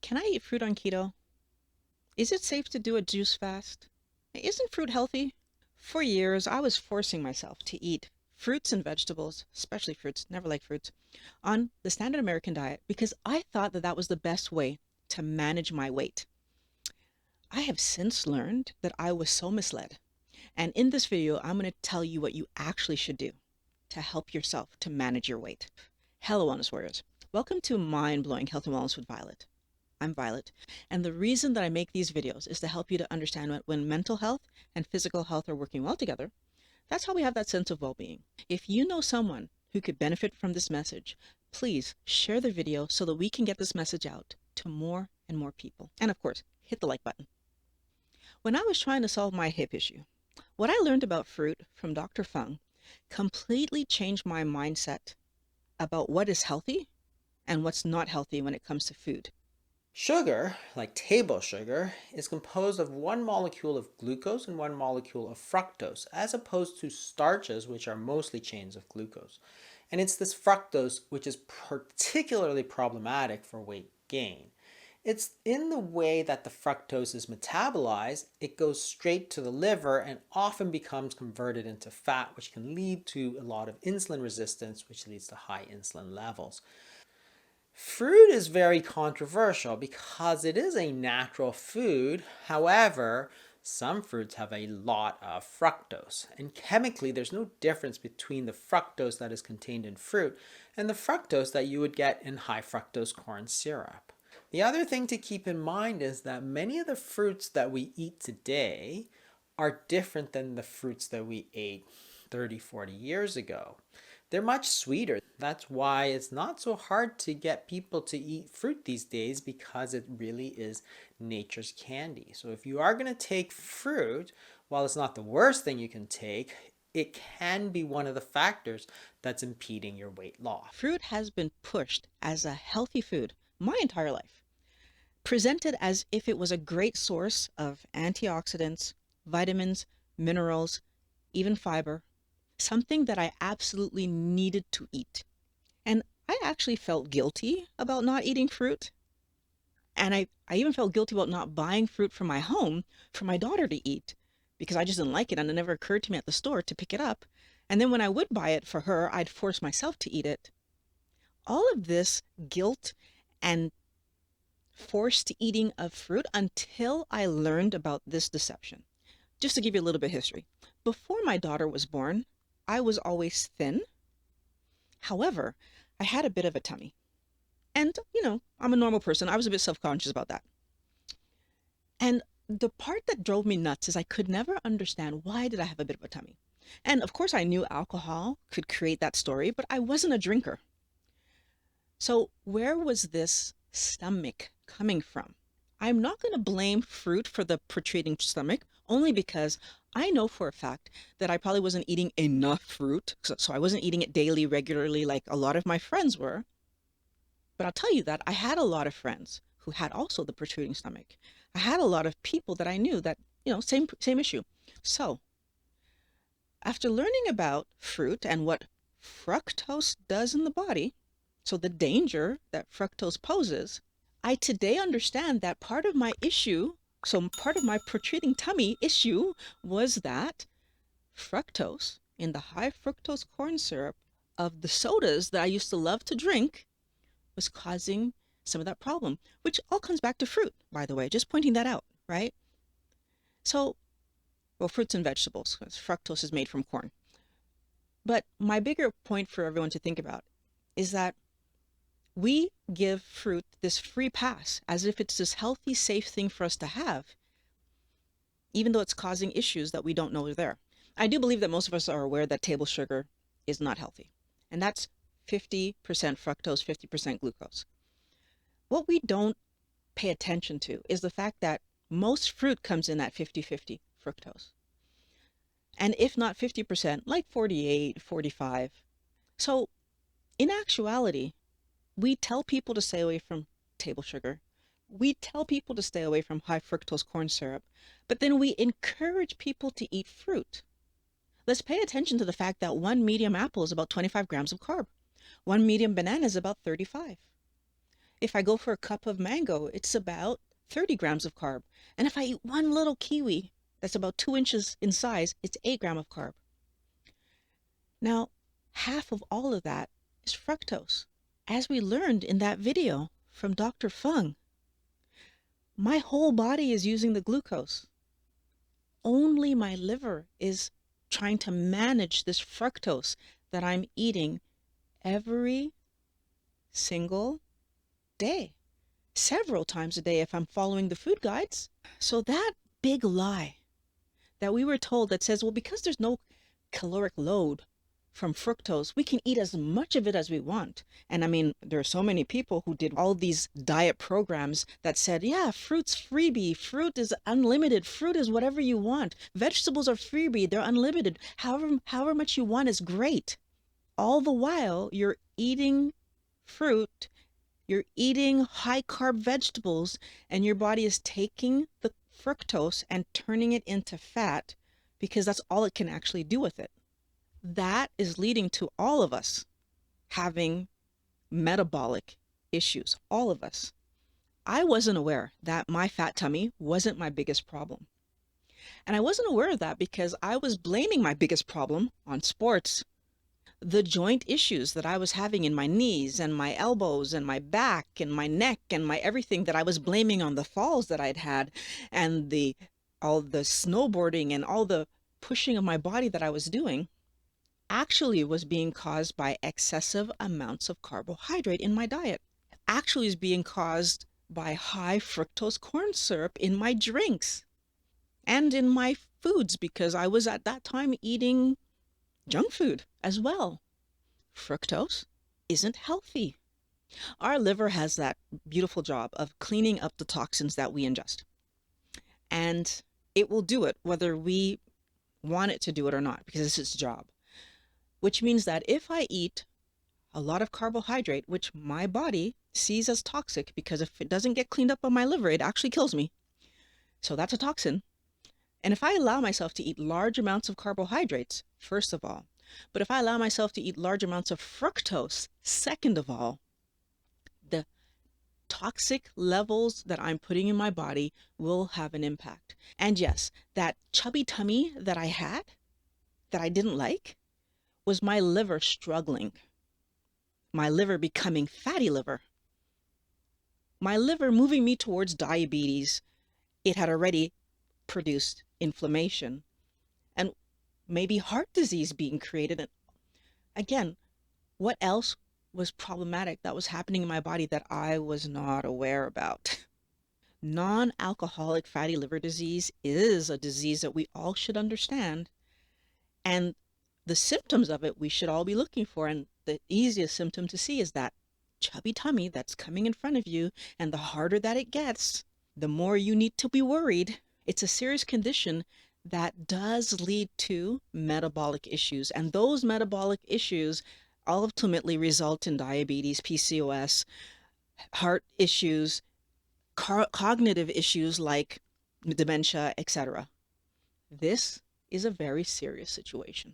Can I eat fruit on keto? Is it safe to do a juice fast? Isn't fruit healthy? For years, I was forcing myself to eat fruits and vegetables, especially fruits, never liked fruits, on the standard American diet because I thought that that was the best way to manage my weight. I have since learned that I was so misled. And in this video, I'm going to tell you what you actually should do to help yourself to manage your weight. Hello, Wellness Warriors. Welcome to Mind Blowing Health and Wellness with Violet. I'm Violet, and the reason that I make these videos is to help you to understand when mental health and physical health are working well together. That's how we have that sense of well-being. If you know someone who could benefit from this message, please share the video so that we can get this message out to more and more people. And of course, hit the like button. When I was trying to solve my hip issue, what I learned about fruit from Dr. Fung completely changed my mindset about what is healthy and what's not healthy when it comes to food. Sugar, like table sugar, is composed of one molecule of glucose and one molecule of fructose, as opposed to starches, which are mostly chains of glucose. And it's this fructose which is particularly problematic for weight gain. It's in the way that the fructose is metabolized, it goes straight to the liver and often becomes converted into fat, which can lead to a lot of insulin resistance, which leads to high insulin levels. Fruit is very controversial because it is a natural food. However, some fruits have a lot of fructose, and chemically there's no difference between the fructose that is contained in fruit and the fructose that you would get in high fructose corn syrup. The other thing to keep in mind is that many of the fruits that we eat today are different than the fruits that we ate 30, 40 years ago. They're much sweeter. That's why it's not so hard to get people to eat fruit these days, because it really is nature's candy. So if you are going to take fruit, while it's not the worst thing you can take, it can be one of the factors that's impeding your weight loss. Fruit has been pushed as a healthy food my entire life, presented as if it was a great source of antioxidants, vitamins, minerals, even fiber, something that I absolutely needed to eat. And I actually felt guilty about not eating fruit. And I even felt guilty about not buying fruit from my home for my daughter to eat because I just didn't like it. And it never occurred to me at the store to pick it up. And then when I would buy it for her, I'd force myself to eat it. All of this guilt and forced eating of fruit until I learned about this deception. Just to give you a little bit of history. Before my daughter was born, I was always thin. However, I had a bit of a tummy. And, I'm a normal person. I was a bit self-conscious about that. And the part that drove me nuts is I could never understand, why did I have a bit of a tummy? And of course I knew alcohol could create that story, but I wasn't a drinker. So where was this stomach coming from? I'm not going to blame fruit for the protruding stomach, only because I know for a fact that I probably wasn't eating enough fruit. So I wasn't eating it daily, regularly, like a lot of my friends were. But I'll tell you that I had a lot of friends who had also the protruding stomach. I had a lot of people that I knew that, same issue. So after learning about fruit and what fructose does in the body, so the danger that fructose poses, I today understand that part of my issue, so part of my protruding tummy issue, was that fructose in the high fructose corn syrup of the sodas that I used to love to drink was causing some of that problem, which all comes back to fruit, by the way, just pointing that out, right? So, well, fruits and vegetables, because fructose is made from corn. But my bigger point for everyone to think about is that we give fruit this free pass as if it's this healthy, safe thing for us to have, even though it's causing issues that we don't know are there. I do believe that most of us are aware that table sugar is not healthy, and that's 50% fructose, 50% glucose. What we don't pay attention to is the fact that most fruit comes in at 50-50 fructose. And if not 50%, like 48, 45. So in actuality, we tell people to stay away from table sugar. We tell people to stay away from high fructose corn syrup, but then we encourage people to eat fruit. Let's pay attention to the fact that one medium apple is about 25 grams of carb. One medium banana is about 35. If I go for a cup of mango, it's about 30 grams of carb. And if I eat one little kiwi that's about 2 inches in size, it's 8 grams of carb. Now, half of all of that is fructose. As we learned in that video from Dr. Fung, my whole body is using the glucose. Only my liver is trying to manage this fructose that I'm eating every single day, several times a day if I'm following the food guides. So that big lie that we were told that says, well, because there's no caloric load from fructose, we can eat as much of it as we want. And I mean, there are so many people who did all these diet programs that said, yeah, fruit's freebie, fruit is unlimited, fruit is whatever you want, vegetables are freebie, they're unlimited, however much you want is great. All the while you're eating fruit, you're eating high carb vegetables, and your body is taking the fructose and turning it into fat because that's all it can actually do with it. That is leading to all of us having metabolic issues, all of us. I wasn't aware that my fat tummy wasn't my biggest problem. And I wasn't aware of that because I was blaming my biggest problem on sports. The joint issues that I was having in my knees and my elbows and my back and my neck and my everything, that I was blaming on the falls that I'd had and all the snowboarding and all the pushing of my body that I was doing, actually was being caused by excessive amounts of carbohydrate in my diet. Actually is being caused by high fructose corn syrup in my drinks and in my foods, because I was at that time eating junk food as well. Fructose isn't healthy. Our liver has that beautiful job of cleaning up the toxins that we ingest. And it will do it whether we want it to do it or not, because it's its job. Which means that if I eat a lot of carbohydrate, which my body sees as toxic, because if it doesn't get cleaned up by my liver, it actually kills me. So that's a toxin. And if I allow myself to eat large amounts of carbohydrates, first of all, but if I allow myself to eat large amounts of fructose, second of all, the toxic levels that I'm putting in my body will have an impact. And yes, that chubby tummy that I had, that I didn't like, was my liver struggling. My liver becoming fatty liver. My liver moving me towards diabetes. It had already produced inflammation and maybe heart disease being created. And again, what else was problematic that was happening in my body that I was not aware about? Non-alcoholic fatty liver disease is a disease that we all should understand. And the symptoms of it we should all be looking for. And the easiest symptom to see is that chubby tummy that's coming in front of you. And the harder that it gets, the more you need to be worried. It's a serious condition that does lead to metabolic issues. And those metabolic issues ultimately result in diabetes, PCOS, heart issues, cognitive issues like dementia, etc. This is a very serious situation.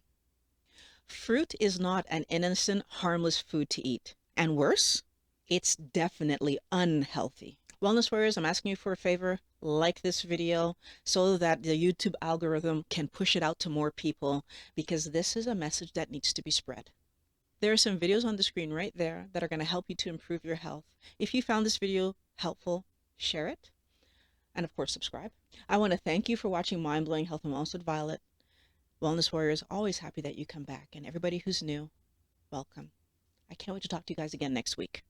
Fruit is not an innocent, harmless food to eat. And worse, it's definitely unhealthy. Wellness Warriors, I'm asking you for a favor. Like this video so that the YouTube algorithm can push it out to more people, because this is a message that needs to be spread. There are some videos on the screen right there that are going to help you to improve your health. If you found this video helpful, share it. And of course, subscribe. I want to thank you for watching Mind Blowing Health and Wellness with Violet. Wellness Warriors, always happy that you come back. And everybody who's new, welcome. I can't wait to talk to you guys again next week.